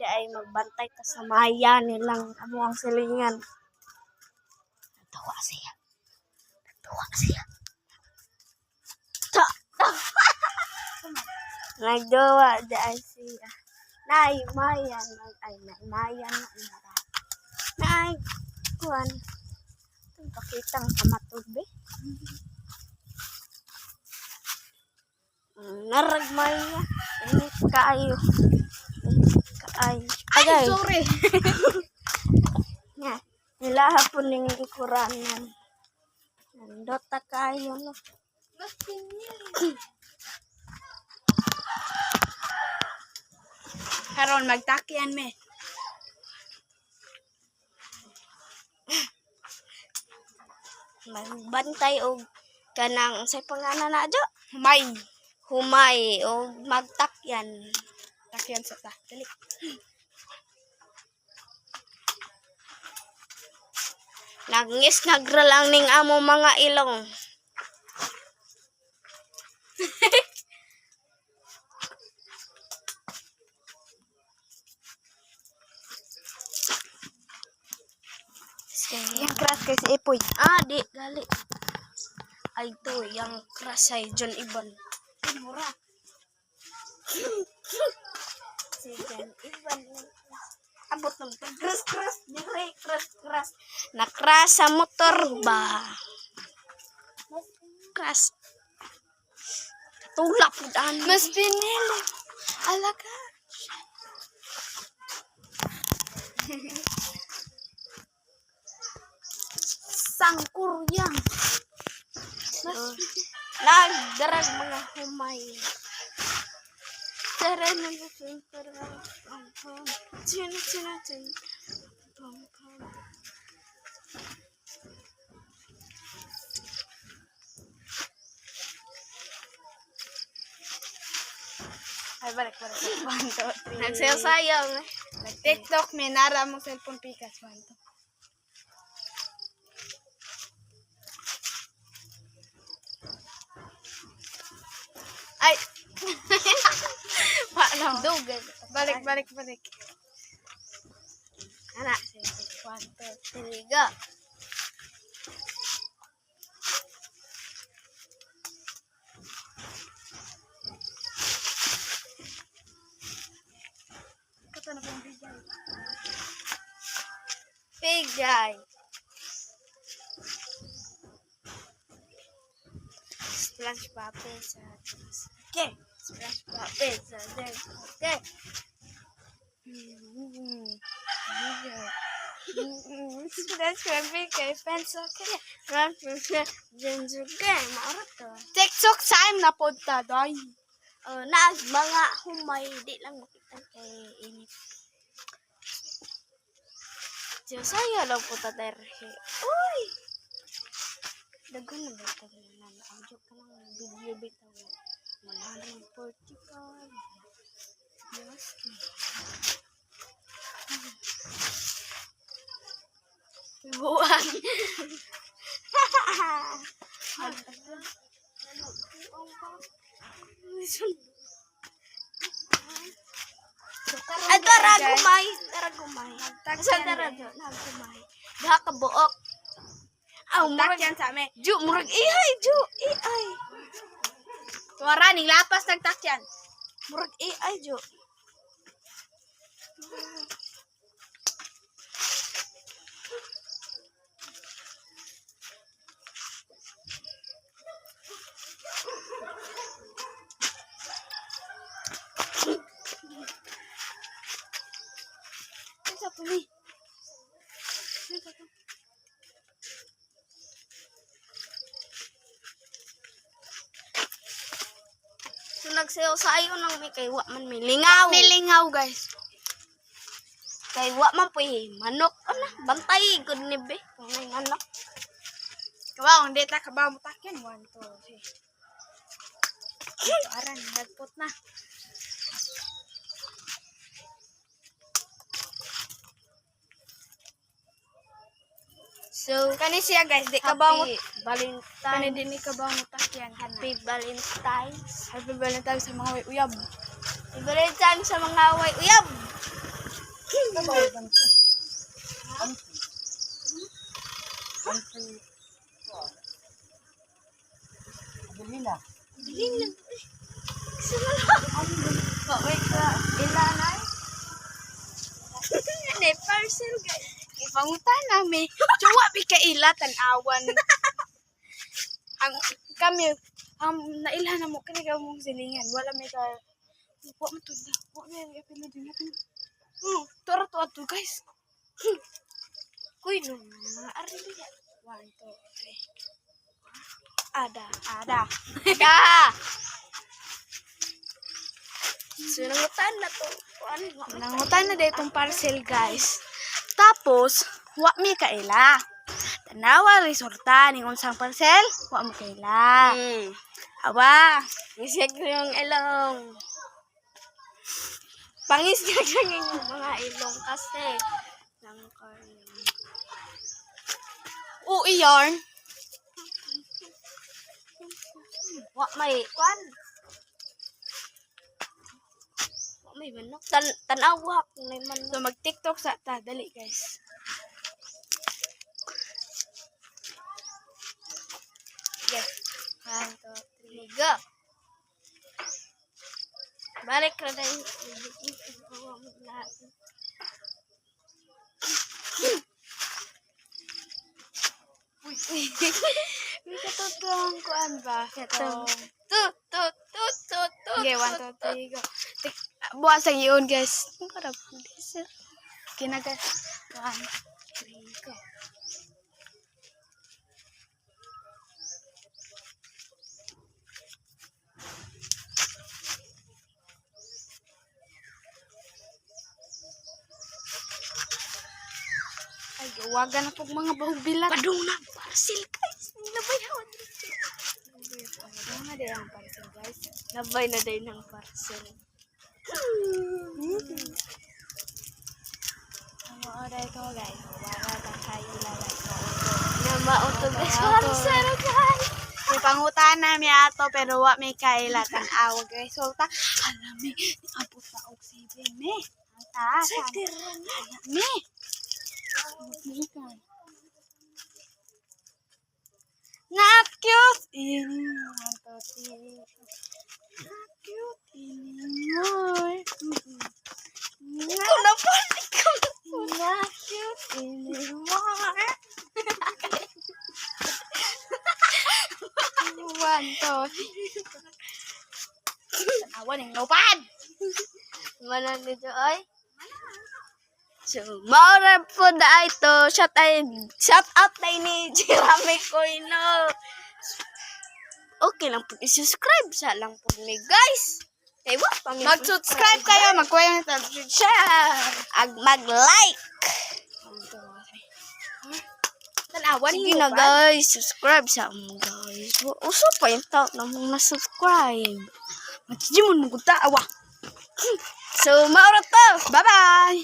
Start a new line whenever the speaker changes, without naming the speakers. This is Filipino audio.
ay magbantay ka sa maya nilang amo ang silingan. Natawa siya. Nagdawa dahil siya. Nay, maya. Ay, maya na. Nay, kuwan. Pakitang kamatube. Naragmaya. Init kaayo. Ay,
sorry.
Nga, nilahapon ning ikuranan. Nandota kayo, no?
Karon magtakyan me.
Magbantay og kanang say pangalan na adyo.
Humay.
O magtakyan.
Takyan sa ta. Dali.
Nagngis nagra lang ning amo mga ilong.
Yang keras kay si Ipoy.
Di gali. Ay to, yang krasay John Iban.
Mura.
Si John Iban. Abot ng kras. Dire, kras. Nakras sa motor ba? Kras. Tulak po daan.
Mas pinili. Alaga.
Sangkuryang. Nagdarag mga humay. Tara na natin. Chin.
Ay, balik. 1, 2, 3.
Nagsayaw.
Nag-TikTok, may nara mong cellphone pikas. 1, 2. Ay! Paano?
Dugay.
Balik.
Anak. 1, 2, 3, go.
Ito na pong bigay.
Pigay. Splash pape sa okay. Splash pape sa okay. Splash pape kay pencil okay. Maarot to.
TikTok time na punta, doy.
Naag mga humay di lang makita kay init. Diyo saya lang po taderhe. Uy! Dagan na ba ito na naka-joke ka lang video bitaw. 145. Yes. Buwan. Ay, tara gumay. Nagumay. Diha ka buok.
Takyan sa amin.
Murag ihay.
Tuwara, ning lapas nagtakyan.
Murag ihay, Ju.
Sa tumi.
So nagsayo-sayo nang may kay wa man may lingaw.
Nilingaw, guys.
Kay wa man poy manok bantay gud ni be. Kung may manok.
Wow, hindi ta kabaw mo takyan. 1, 2, 3. Ito, aran, nagput na.
So,
Kani siya, guys. Di kabaw mo.
happy
Kani
Valentine's.
din ni kabaw mo takyan.
Happy Valentine's.
Happy Valentine's sa mga uyab.
Happy Valentine's sa mga away uyab.
Dili na.
Dili lang. Wait ka. Ilanay?
Ano, parcel guys. Ipangutan namin. Tsuwa, bikaila, tanawan. Ang kami, nailhan na mo, kanina mong silingan. Wala may ka, huwag mo to na. Huwag may kapila din natin. Tara to ato guys.
Kuy, no. Arili na.
1, 2, 3.
Ada.
Ada.
Ada! Sinangutan na to. Ano?
Nangutan na dito itong parcel guys. Tapos, huwag may kaila. Tanawa, resulta, ning unsang parcel, huwag mo kaila. Awa.
Isig ko yung ilong. Pangisig yung mga ilong kasi. Langkar yung...
Yarn.
Wa may kwan. Wa may manok. Tanawa kung may manok.
So, mag-tiktok sa ta. Dali, guys.
Yes. 1, 2, 3, go. Balik ka na yung lahat.
May katutong kuan ba?
Katong.
Tut. Okay, 1, 2, 3, go. Buwan sa iyon, guys. Para pulis. Kinaga. 1, 3, go. Ay, gawagan na pong mga bahubilat.
Padung na parcel guys. Nabayawan.
Mga din ang parcel, guys.
Nabay na din ng parcel.
Ang order ko, guys. Wala na kayo lalagay ko.
Na mautog guys. Parcel guys.
May pangutan na mi ato pero wa may kaila tan-aw guys. So ta alam mi abot sa oxygen me. Ang taas. Me. Not cute anymore. Not cute anymore.
Kuna pa.
Not cute anymore. 1, 2, 3. Awan yung lupad.
Manan dito ay. So, maura po na ito. Shout out na ni Jeremy Coino. Okay lang po i-subscribe sa lang po ni guys. Ewa,
Mag-subscribe kayo, mag-kuya ng share.
mag-like.
Tanawan
Sige na guys, subscribe sa mo guys. Uso pa yung tao na mga subscribe.
Matijimon mo kung tawa.
So, maura to.
Bye-bye.